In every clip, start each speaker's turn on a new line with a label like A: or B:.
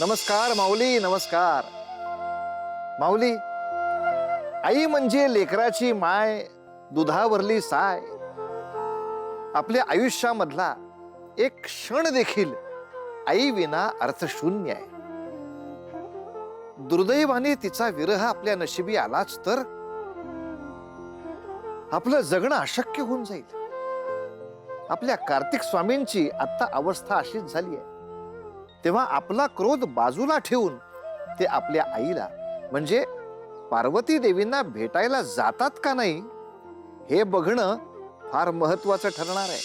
A: नमस्कार माऊली, नमस्कार माऊली. आई म्हणजे लेकराची माय, दुधावरली साय. आपल्या आयुष्यामधला एक क्षण देखील आई विना अर्थशून्य आहे. दुर्दैवाने तिचा विरह आपल्या नशिबी आलाच तर आपलं जगणं अशक्य होऊन जाईल. आपल्या कार्तिक स्वामींची आता अवस्था अशीच झाली आहे. तेव्हा आपला क्रोध बाजूला ठेवून ते आपल्या आईला म्हणजे पार्वती देवींना भेटायला जातात का नाही हे बघणं फार महत्वाचं ठरणार आहे.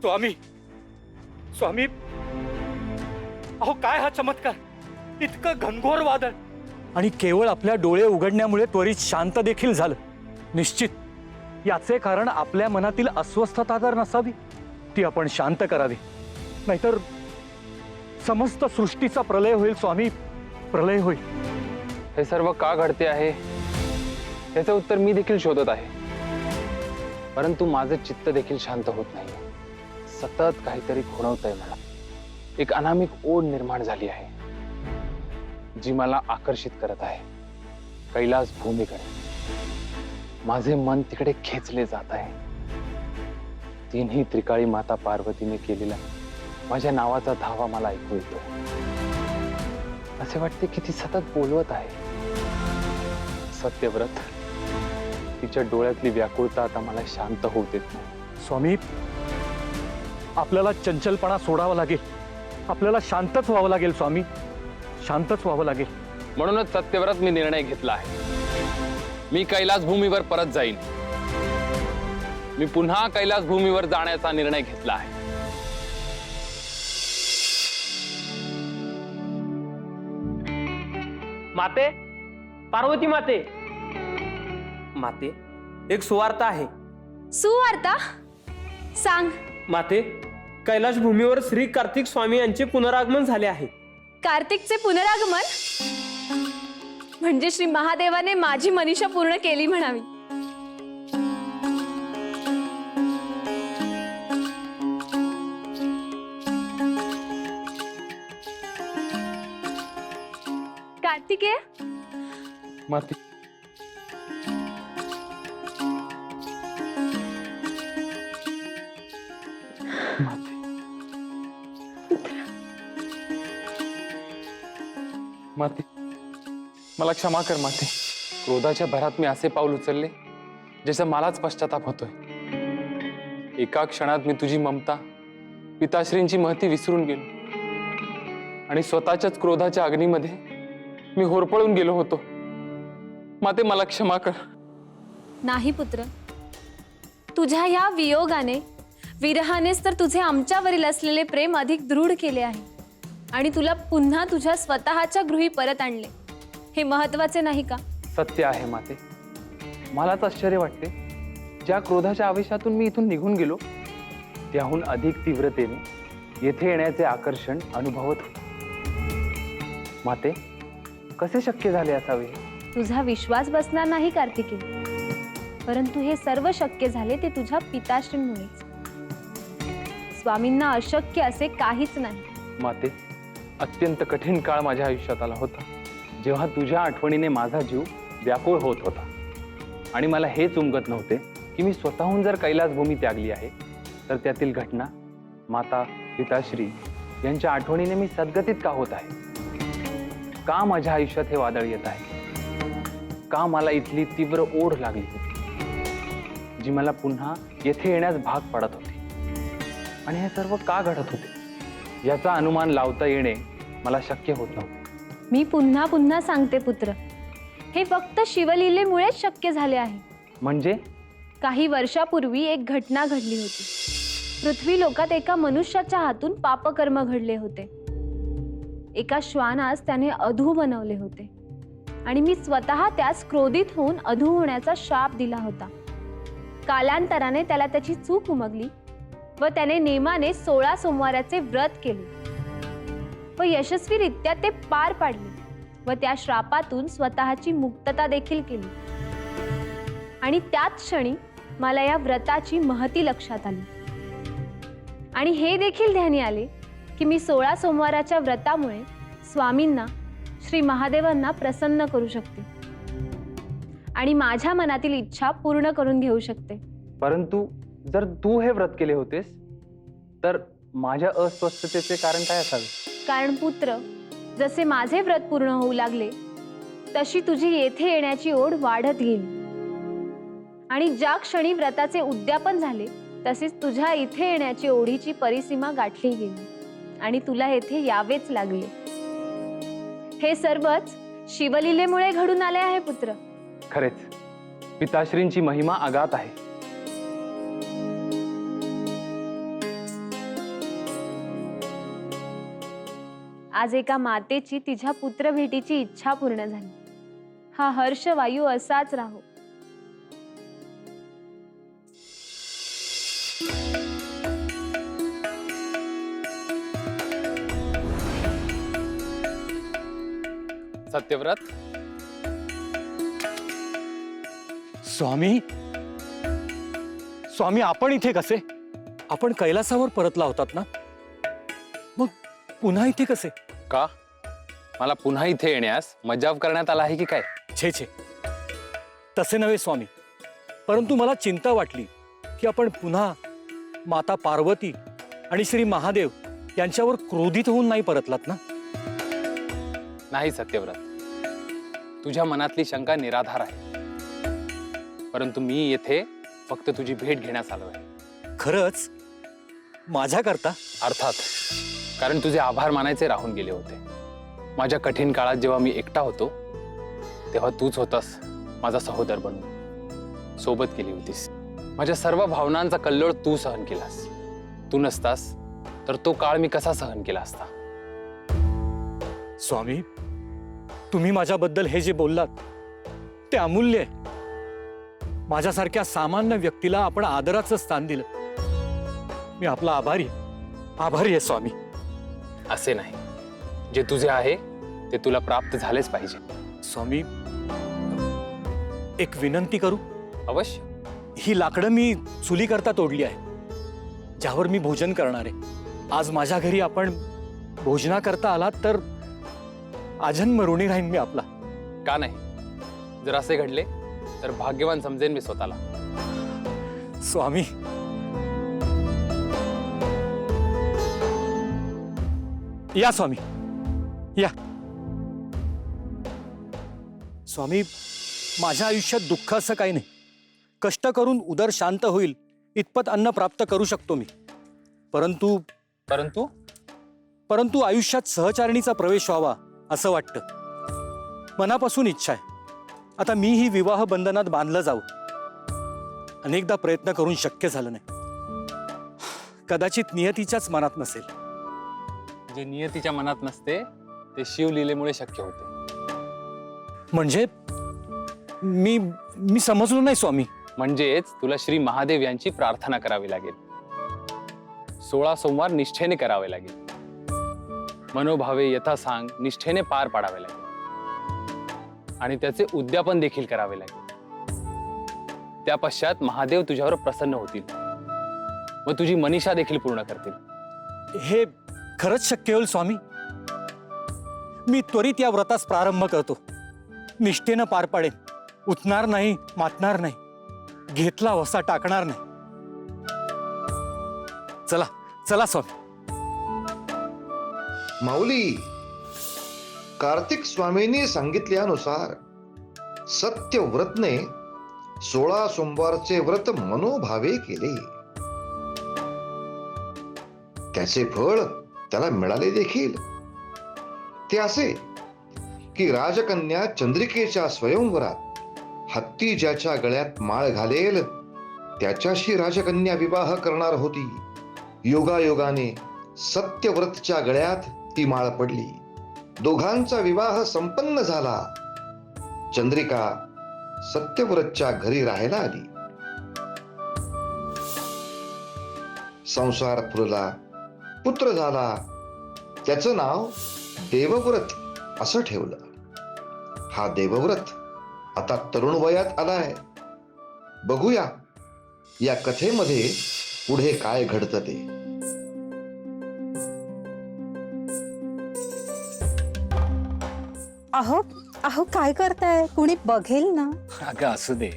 B: स्वामी स्वामी, अहो काय हा चमत्कार. इतकं घनघोर वादळ आणि केवळ आपल्या डोळे उघडण्यामुळे त्वरित शांत देखील झालं. निश्चित याचे कारण आपल्या मनातील अस्वस्थता तर नसावी, ती आपण शांत करावी. नाहीतर समस्त सृष्टीचा प्रलय होईल स्वामी, प्रलय होईल.
C: हे सर्व का घडते आहे याचं उत्तर मी देखील शोधत आहे, परंतु माझं चित्त देखील शांत होत नाही. सतत काहीतरी खुणवतंय मला. एक अनामिक ओढ निर्माण झाली आहे जी मला आकर्षित करत आहे कैलास भूमीकडे. माझे मन तिकडे खेचले जात आहे. तिन्ही त्रिकाळी माता पार्वतीने केलेला माझ्या नावाचा धावा मला ऐकू येतो. असे वाटते की ती सतत बोलवत आहे. सत्यव्रत, तिच्या डोळ्यातली व्याकुळता आता मला शांत होऊ देत नाही.
B: स्वामी, आपल्याला चंचलपणा सोडावा लागेल. आपल्याला शांतच व्हावं लागेल स्वामी, शांतच व्हावं लागेल.
C: म्हणूनच सत्यव्रत मी निर्णय घेतला आहे. मी कैलास भूमीवर परत जाईन. मी पुन्हा कैलास भूमीवर जाण्याचा निर्णय घेतला आहे.
D: माते, पार्वती माते, माते एक सुवार्ता आहे.
E: सुवार्ता? सांग.
D: माते, कैलाश भूमीवर श्री कार्तिक स्वामी यांचे पुनरागमन झाले आहे.
E: कार्तिकचे पुनरागमन म्हणजे श्री महादेवाने माझी मनीषा पूर्ण केली म्हणावी. कार्तिकेय,
C: माते, माते, मला क्षमा कर माते. क्रोधाच्या भरात मी असे पाऊल उचलले ज्याचा मलाच पश्चाताप होतोय. एका क्षणात मी तुझी ममता, पिताश्रींची महती विसरून गेलो आणि स्वतःच्याच क्रोधाच्या अग्नीमध्ये मी होरपळून गेलो होतो. माते, मला क्षमा कर.
E: नाही पुत्र, तुझ्या ह्या वियोगाने, विरहानेच तर तुझे आमच्यावरील असलेले प्रेम अधिक दृढ केले आहे आणि तुला पुन्हा तुझ्या स्वतःच्या गृही परत आणले. हे महत्वाचे नाही का?
C: सत्य आहे माते. मलाच आश्चर्य वाटते, ज्या क्रोधाच्या आवेशातून मी इथून निघून गेलो त्याहून अधिक तीव्रतेने येथे येण्याचे आकर्षण अनुभवत होते. माते, कसे शक्य झाले असावे?
E: तुझा विश्वास बसणार नाही कार्तिकी, परंतु हे सर्व शक्य झाले ते तुझ्या पिताश्रींमुळेच. स्वामींना अशक्य असे काहीच नाही.
C: माते, अत्यंत कठीण काळ माझ्या आयुष्यात आला होता जेव्हा तुझ्या आठवणीने माझा जीव व्याकुळ होत होता आणि मला हेच उमगत नव्हते की मी स्वतःहून जर कैलास भूमी त्यागली आहे तर त्यातील घटना माता पिताश्री यांच्या आठवणीने मी सद्गतीत का होत आहे. का माझ्या आयुष्यात हे वादळ येत आहे? का मला इथली तीव्र ओढ लागली होती जी मला पुन्हा येथे येण्यास भाग पडत होती? आणि हे सर्व का घडत होते याचा अनुमान लावता येणे मला शक्य होत नव्हते.
E: मी पुन्हा पुन्हा सांगते पुत्र, हे फक्त शिवलीलेमुळेच शक्य झाले आहे.
C: म्हणजे?
E: काही वर्षापूर्वी एक घटना घडली होती. पृथ्वी लोकात एका मनुष्याच्या हातून पापकर्म घडले होते. एका श्वानास त्याने अधू बनवले होते आणि मी स्वतः त्यास क्रोधित होऊन अधू होण्याचा शाप दिला होता. कालांतराने त्याला त्याची चूक उमगली व त्याने नेमाने 16 सोमवाराचे व्रत केले व यशस्वीरित्या ते पार पाडले. व त्या श्रापातून स्वतःची मुक्तता देखील केली. आणि त्याच क्षणी मला या व्रताची महती लक्षात आली आणि हे देखील ध्यानी आले की मी 16 सोमवाराच्या व्रतामुळे स्वामींना, श्री महादेवांना प्रसन्न करू शकते आणि माझ्या मनातील इच्छा पूर्ण करून घेऊ शकते.
C: परंतु जर तू हे व्रत केले होतेस तर माझ्या अस्वस्थतेचे कारण काय असावे?
E: कारण पुत्र, जसे माझे व्रत पूर्ण होऊ लागले तशी तुझी येथे येण्याची ओढ वाढत गेली आणि ज्या क्षणी व्रताचे उद्यापन झाले तसेच तुझ्या इथे येण्याची ओढीची परिसीमा गाठली गेली आणि तुला येथे यावेच लागले. हे सर्वच शिवलीलेमुळे घडून आले आहे पुत्र.
C: खरेच पिताश्रींची महिमा अगाध आहे.
E: आज एका मातेची तिच्या पुत्र भेटीची इच्छा पूर्ण झाली. हा हर्षवायू असाच राहो.
C: सत्यव्रत,
B: स्वामी, स्वामी आपण इथे कसे? आपण कैलासावर परतला होतात ना, मग पुन्हा इथे कसे?
C: का मला पुन्हा इथे येण्यास मजाव करण्यात आला आहे की काय?
B: छे छे, तसे नव्हे स्वामी, परंतु मला चिंता वाटली की आपण पुन्हा माता पार्वती आणि श्री महादेव यांच्यावर क्रोधित होऊन नाही परतलात ना?
C: नाही सत्यव्रत, तुझ्या मनातली शंका निराधार आहे. परंतु मी येथे फक्त तुझी भेट घेण्यास आलो आहे.
B: खरंच? माझ्याकरता?
C: अर्थात, कारण तुझे आभार मानायचे राहून गेले होते. माझ्या कठीण काळात जेव्हा मी एकटा होतो तेव्हा तूच होतास माझा सहोदर बनून. सोबत केली होतीस. माझ्या सर्व भावनांचा कल्लोळ तू सहन केलास. तू नसतास तर तो काळ मी कसा सहन केला असता?
B: स्वामी, तुम्ही माझ्याबद्दल हे जे बोललात ते अमूल्य आहे. माझ्यासारख्या सामान्य व्यक्तीला आपण आदराचं स्थान दिलं. मी आपला आभारी आहे स्वामी.
C: असे नाही, जे तुझे आहे ते तुला प्राप्त झालेच पाहिजे.
B: स्वामी, एक विनंती करू?
C: अवश्य.
B: ही लाकडं मी चुलीकरता तोडली आहे, ज्यावर मी भोजन करणार आहे. आज माझ्या घरी आपण भोजनाकरता आलात तर आजन्म ऋणी राहीन मी आपला.
C: का नाही? जर असे घडले तर भाग्यवान समजेन मी स्वतःला.
B: स्वामी, या स्वामी, या. स्वामी, माझ्या आयुष्यात दुःख असं काही नाही. कष्ट करून उदर शांत होईल इतपत अन्न प्राप्त करू शकतो मी. परंतु
C: परंतु
B: परंतु आयुष्यात सहचारिणीचा प्रवेश व्हावा असं वाटतं. मनापासून इच्छा आहे. आता मीही विवाह बंधनात बांधलं जाऊ. अनेकदा प्रयत्न करून शक्य झालं नाही. कदाचित नियतीच्याच मनात नसेल.
C: जे नियतीच्या मनात नसते ते शिवलीलेमुळे शक्य होते.
B: म्हणजे मी समजलो नाही स्वामी.
C: म्हणजेच तुला श्री महादेव यांची प्रार्थना करावी लागेल. 16 सोमवार निष्ठेने करावे लागेल. मनोभावे यथासांग निष्ठेने पार पाडावे लागेल आणि त्याचे उद्यापन देखील करावे लागेल. त्या पश्चात महादेव तुझ्यावर प्रसन्न होतील व तुझी मनीषा देखील पूर्ण करतील.
B: हे खरंच शक्य होईल स्वामी? मी त्वरित या व्रतास प्रारंभ करतो. निष्ठेनं पार पाडेन. उठणार नाही, मातणार नाही, घेतला वसा टाकणार नाही. चला चला स्वामी.
A: माऊली, कार्तिक स्वामींनी सांगितल्यानुसार सत्यव्रतने 16 सोमवारचे व्रत मनोभावे केले. त्याचे फळ त्याला मिळाले देखील. ते असे की राजकन्या चंद्रिकेच्या स्वयंवरात हत्ती ज्याच्या गळ्यात माळ घालेल त्याच्याशी राजकन्या विवाह करणार होती. योगायोगाने सत्यव्रतच्या गळ्यात ती माळ पडली. दोघांचा विवाह संपन्न झाला. चंद्रिका सत्यव्रतच्या घरी राहायला आली. संसार फुलला, पुत्र झाला. त्याचं नाव देवव्रत असं ठेवलं.
F: हा देवव्रत आता तरुण वयात आलाय. बघूया या कथेमध्ये पुढे काय घडतं ते.
G: अहो अहो काय करताय? कुणी बघेल ना.
B: अगं असू दे,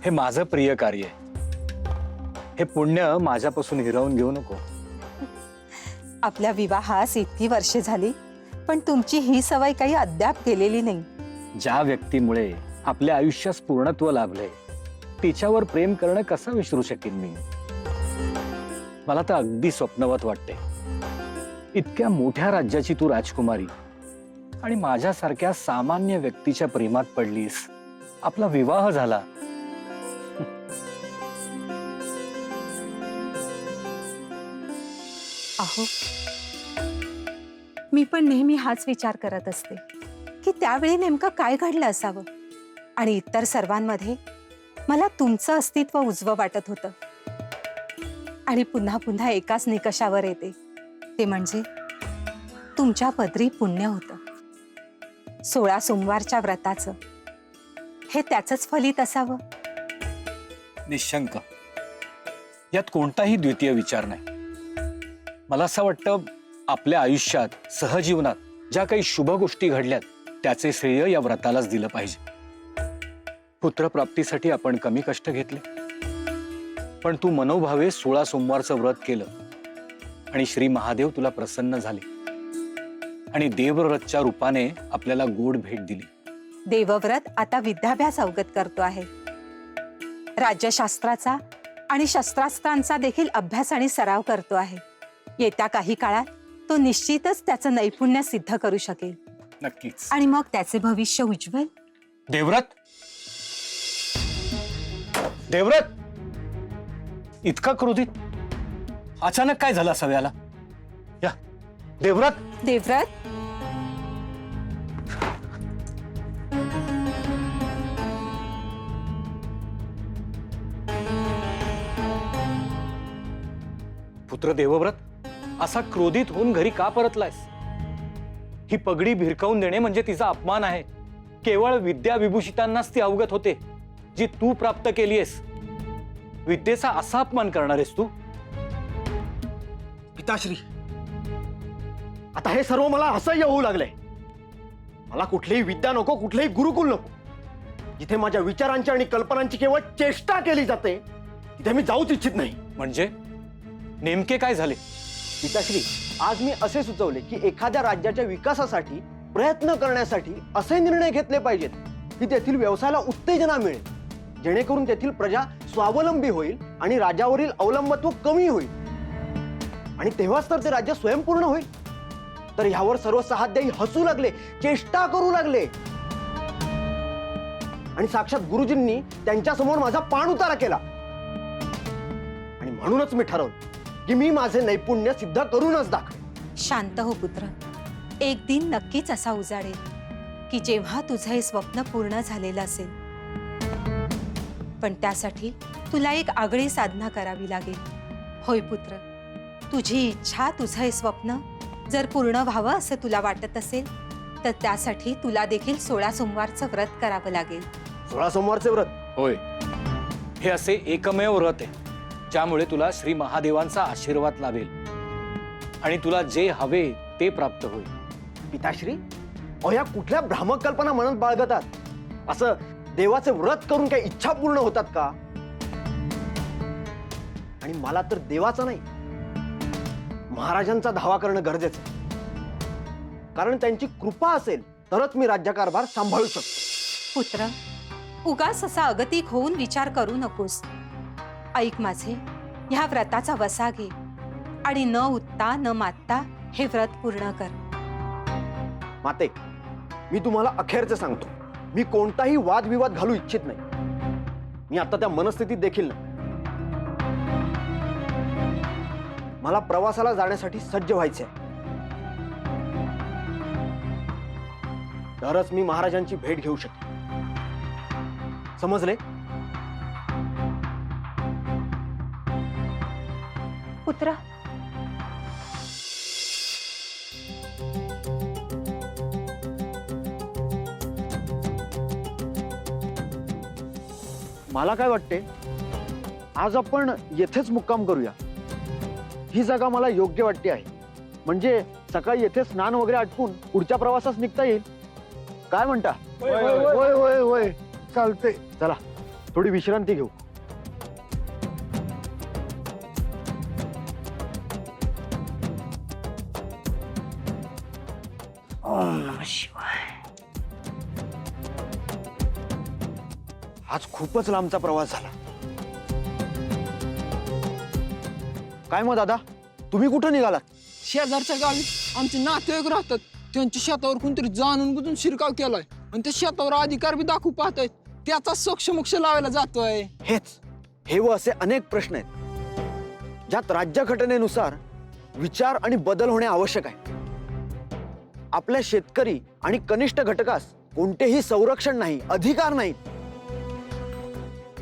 B: हे माझं प्रिय कार्य आहे. हे पुण्य माझ्यापासून हिरावून घेऊ नको.
G: आपल्या विवाहास इतकी वर्षे झाली, पण तुमची ही सवय काही अद्याप गेलेली नाही.
B: ज्या व्यक्तीमुळे आपल्या आयुष्यास पूर्णत्व लाभले तिच्यावर प्रेम करणं कसं विसरू शकेन मी. मला तर अगदी स्वप्नवत वाटते. इतक्या मोठ्या राज्याची तू राजकुमारी आणि माझ्यासारख्या सामान्य व्यक्तीच्या प्रेमात पडलीस. आपला विवाह झाला.
G: अहो मी पण नेहमी हाच विचार करत असते की त्यावेळी नेमकं काय घडलं असावं. आणि इतर सर्वांमध्ये मला तुमचं अस्तित्व उजवं वाटत होतं. आणि पुन्हा पुन्हा एकाच निकषावर येते, ते म्हणजे तुमच्या पदरी पुण्य होतं. 16 सोमवारच्या व्रताचं हे त्याचंच फलित असावं.
B: निशंक, यात कोणताही द्वितीय विचार नाही. मला असं वाटतं आपल्या आयुष्यात सहजीवनात ज्या काही शुभ गोष्टी घडल्यात त्याचे श्रेय या व्रतालाच दिलं पाहिजे. पुत्रप्राप्तीसाठी आपण कमी कष्ट घेतले, पण तू मनोभावे 16 सोमवारचं व्रत केलं आणि श्री महादेव तुला प्रसन्न झाले आणि देवव्रतच्या रूपाने आपल्याला गोड भेट दिली.
G: देवव्रत आता विद्याभ्यास अवगत करतो आहे. राज्यशास्त्राचा आणि शस्त्रास्त्रांचा देखील अभ्यास आणि सराव करतो आहे. येत्या काही काळात तो निश्चितच त्याचं नैपुण्य सिद्ध करू शकेल.
B: नक्कीच.
G: आणि मग त्याचे भविष्य उज्ज्वल.
B: देवव्रत, देवव्रत, इतका क्रोधित अचानक काय झालं असावं याला? या देवव्रत.
G: देवव्रत,
B: पुत्र देवव्रत, असा क्रोधित होऊन घरी का परतलायस? ही पगडी भिरकावून देणे म्हणजे तिचा अपमान आहे. केवळ विद्या विभूषितांनाच ती अवगत होते जी तू प्राप्त केलीयस. विद्येचा असा अपमान करणार आहेस तू?
H: पिताश्री, आता हे सर्व मला असह्य होऊ लागलंय. मला कुठलीही विद्या नको, कुठलेही गुरुकुल नको. जिथे माझ्या विचारांची आणि कल्पनांची केवळ चेष्टा केली जाते तिथे मी जाऊच इच्छित नाही.
B: म्हणजे नेमके काय झाले?
H: पिताश्री, आज मी असे सुचवले की एखाद्या राज्याच्या विकासासाठी प्रयत्न करण्यासाठी असे निर्णय घेतले पाहिजेत की तेथील व्यवसायाला उत्तेजना मिळेल, जेणेकरून तेथील प्रजा स्वावलंबी होईल आणि राज्यावरील अवलंबत्व कमी होईल. आणि तेव्हाच तर ते राज्य स्वयंपूर्ण होईल. तर ह्यावर सर्व सहाध्यायी हसू लागले, चेष्टा करू लागले. आणि साक्षात गुरुजींनी त्यांच्या समोर माझा पाण उतारा केला. आणि म्हणूनच मी ठरवलं की मी माझे नैपुण्य सिद्ध करूनच दाखवेन.
G: शांत हो पुत्र. एक दिन नक्कीच असा उजाडेल की जेव्हा तुझं हे स्वप्न पूर्ण झालेलं असेल. पण त्यासाठी तुला एक आगळी साधना करावी लागेल. होय पुत्र, तुझी इच्छा, तुझं हे स्वप्न जर पूर्ण व्हावं असं तुला वाटत असेल तर त्यासाठी तुला देखील 16 सोमवारचं व्रत करावं लागेल.
H: 16 सोमवारचे व्रत?
B: होय, हे असे एकमेव व्रत आहे ज्यामुळे तुला श्री महादेवांचा आशीर्वाद लाभेल आणि तुला जे हवे ते प्राप्त होईल.
H: पिताश्री, ह्या कुठल्या भ्रामक कल्पना मनात बाळगतात? असं देवाचे व्रत करून काही इच्छा पूर्ण होतात का? आणि मला तर देवाचा नाही, महाराजांचा धावा करणं गरजेचं आहे. कारण त्यांची कृपा असेल तरच मी राज्यकारभार सांभाळू शकतो.
G: पुत्र, उगाच असा अगतिक होऊन विचार करू नकोस. ऐक माझे, ह्या व्रताचा वसा घे आणि न उठता न मातता हे व्रत पूर्ण कर.
H: माते, मी तुम्हाला अखेरचे सांगतो, मी कोणताही वादविवाद घालू इच्छित नाही. मी आता त्या मनस्थितीत देखील नाही. मला प्रवासाला जाण्यासाठी सज्ज व्हायचे आहे. तरच मी महाराजांची भेट घेऊ शकेन. समजले?
G: पुत्र,
H: मला काय वाटते, आज आपण येथेच मुक्काम करूया. ही जागा मला योग्य वाटते आहे. म्हणजे सकाळी येथे स्नान वगैरे आटपून पुढच्या प्रवासास निघता येईल. काय म्हणता?
A: होय होय होय चालते.
H: चला थोडी विश्रांती घेऊ. आज खूपच लांबचा प्रवास झाला. काय मग दादा, तुम्ही कुठं निघालात?
I: शेजारच्या गावी आमचे नातेवाईक राहतात. त्यांच्या शेतावर कोणतरी जाणून बुजून शिरकाव केलाय आणि त्या शेतावर अधिकार बी दाखवू पाहतायत. त्याचा सोक्ष लावायला जातोय.
H: हे व असे अनेक प्रश्न आहेत ज्यात राज्यघटनेनुसार विचार आणि बदल होणे आवश्यक आहे. आपल्या शेतकरी आणि कनिष्ठ घटकास कोणतेही संरक्षण नाही, अधिकार नाही.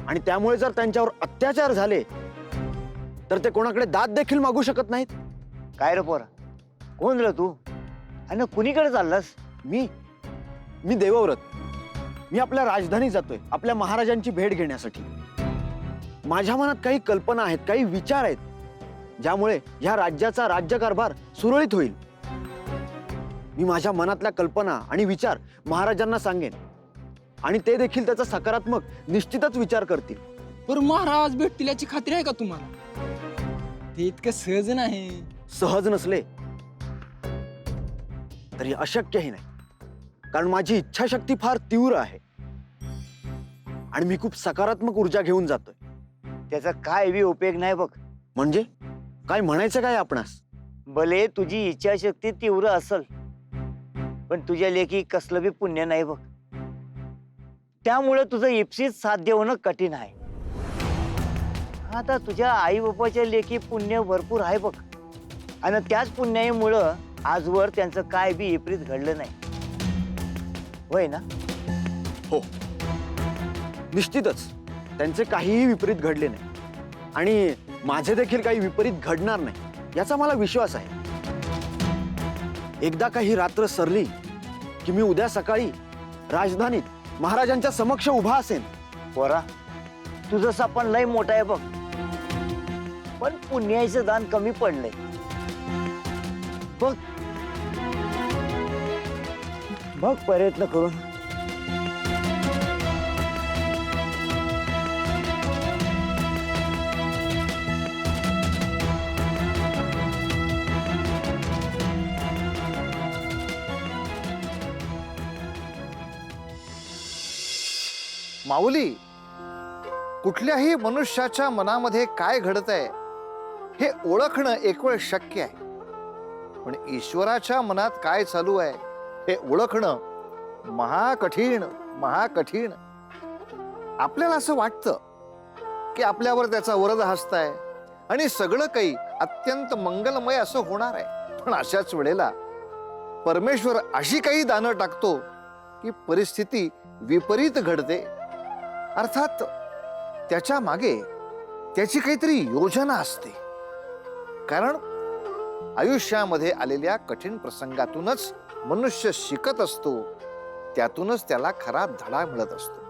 H: आणि त्यामुळे जर त्यांच्यावर अत्याचार झाले तर ते कोणाकडे दाद देखील मागू शकत नाहीत.
J: काय रे पोरा, कोण रे तू आणि कुणीकडे चाललास?
H: मी देवव्रत. मी आपल्या राजधानी जातोय आपल्या महाराजांची भेट घेण्यासाठी. माझ्या मनात काही कल्पना आहेत, काही विचार आहेत, ज्यामुळे ह्या राज्याचा राज्यकारभार सुरळीत होईल. मी माझ्या मनातल्या कल्पना आणि विचार महाराजांना सांगेन आणि ते देखील त्याचा सकारात्मक निश्चितच विचार करतील.
I: पण महाराज भेटतील याची खात्री आहे का तुम्हाला? ते इतकं सहज नाही.
H: सहज नसले तरी अशक्यही नाही, कारण माझी इच्छाशक्ती फार तीव्र आहे आणि मी खूप सकारात्मक ऊर्जा घेऊन जातोय.
J: त्याचा काय बी उपयोग नाही बघ.
H: म्हणजे काय म्हणायचं काय आपणास?
J: भले तुझी इच्छाशक्ती तीव्र असल, पण तुझ्या लेखी कसलं बी पुण्य नाही बघ. त्यामुळे तुझं इप्सित साध्य होणं कठीण आहे. आता तुझ्या आई बापाच्या लेखी पुण्य भरपूर आहे बघ, आणि त्याच पुण्यामुळं आजवर त्यांचं काय बी विपरीत घडलं नाही, होय ना?
H: हो, निश्चितच त्यांचे काहीही विपरीत घडले नाही आणि माझे देखील काही विपरीत घडणार नाही याचा मला विश्वास आहे. एकदा काही रात्र सरली की मी उद्या सकाळी राजधानीत महाराजांच्या समक्ष उभा असेन.
J: पोरा, तुझं सापण लय मोठा आहे बघ, पण पुण्याचं दान कमी पडलंय बघ. बघ प्रयत्न करून.
A: माऊली, कुठल्याही मनुष्याच्या मनामध्ये काय घडतंय हे ओळखणं एक वेळ शक्य आहे, पण ईश्वराच्या मनात काय चालू आहे हे ओळखणं महाकठीण. आपल्याला असं वाटतं की आपल्यावर त्याचा वरद हस्त आहे आणि सगळं काही अत्यंत मंगलमय असं होणार आहे, पण अशाच वेळेला परमेश्वर अशी काही दानं टाकतो की परिस्थिती विपरीत घडते. अर्थात त्याच्या मागे त्याची काहीतरी योजना असते, कारण आयुष्यामध्ये आलेल्या कठीण प्रसंगातूनच मनुष्य शिकत असतो, त्यातूनच त्याला खरा धडा मिळत असतो.